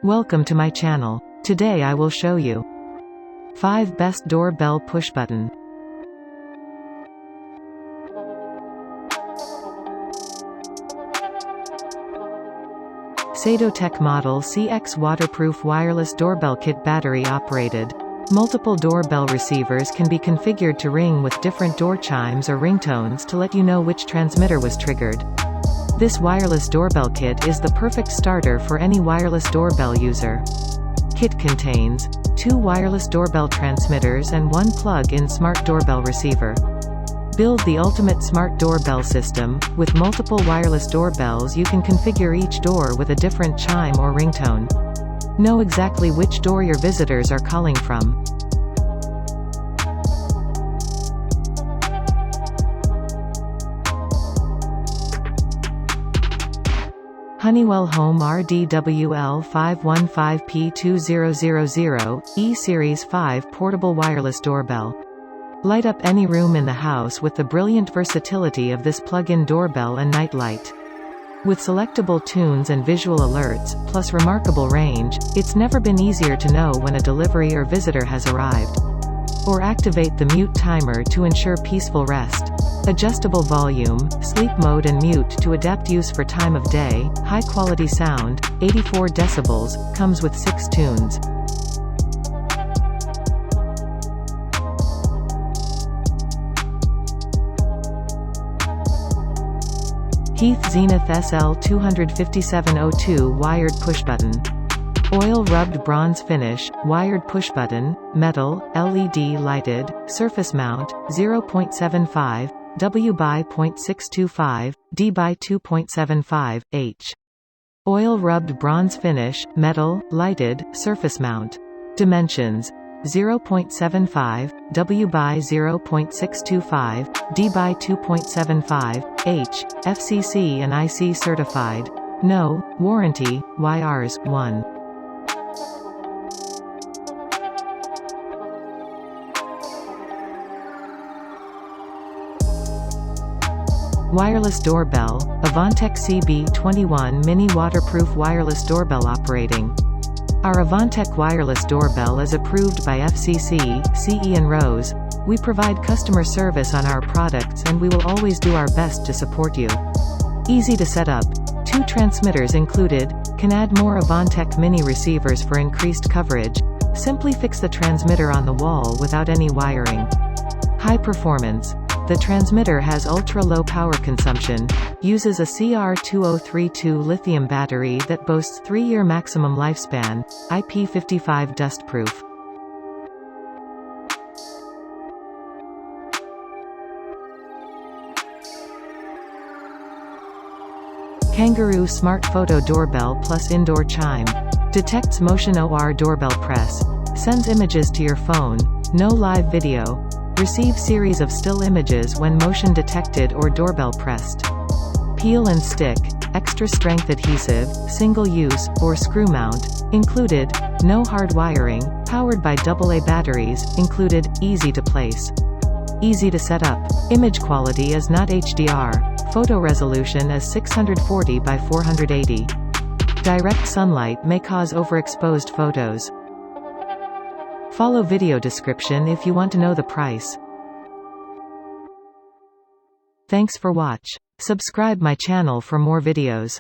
Welcome to my channel. Today I will show you 5 best doorbell push button. AVANTEK Model CX Waterproof Wireless Doorbell Kit Battery Operated. Multiple doorbell receivers can be configured to ring with different door chimes or ringtones to let you know which transmitter was triggered. This wireless doorbell kit is the perfect starter for any wireless doorbell user. Kit contains 2 wireless doorbell transmitters and 1 plug-in smart doorbell receiver. Build the ultimate smart doorbell system. With multiple wireless doorbells, you can configure each door with a different chime or ringtone. Know exactly which door your visitors are calling from. Honeywell Home RDWL515P2000 E-Series 5 Portable Wireless Doorbell. Light up any room in the house with the brilliant versatility of this plug-in doorbell and night light. With selectable tunes and visual alerts, plus remarkable range, it's never been easier to know when a delivery or visitor has arrived. Or activate the mute timer to ensure peaceful rest. Adjustable volume, sleep mode and mute to adapt use for time of day. High quality sound, 84 decibels, comes with 6 tunes. Heath Zenith SL25702 Wired Push Button. Oil rubbed bronze finish, wired push button, metal, LED lighted, surface mount, 0.75 W by 0.625, D by 2.75, H. Oil rubbed bronze finish, metal, lighted, surface mount. Dimensions: 0.75, W by 0.625, D by 2.75, H, FCC and IC certified. No warranty, YRs, 1. Wireless doorbell, AVANTEK CB21 Mini Waterproof Wireless Doorbell Operating. Our AVANTEK wireless doorbell is approved by FCC, CE and RoHS. We provide customer service on our products and we will always do our best to support you. Easy to set up. 2 transmitters included. Can add more AVANTEK mini receivers for increased coverage. Simply fix the transmitter on the wall without any wiring. High performance. The transmitter has ultra-low power consumption, uses a CR2032 lithium battery that boasts 3-year maximum lifespan, IP55 dustproof. Kangaroo Smart Photo Doorbell Plus Indoor Chime. Detects motion OR doorbell press. Sends images to your phone. No live video. Receive series of still images when motion detected or doorbell pressed. Peel and stick, extra strength adhesive, single use, or screw mount, included. No hard wiring, powered by AA batteries, included. Easy to place. Easy to set up. Image quality is not HDR. Photo resolution is 640 by 480. Direct sunlight may cause overexposed photos. Follow video description if you want to know the price. Thanks for watch. Subscribe my channel for more videos.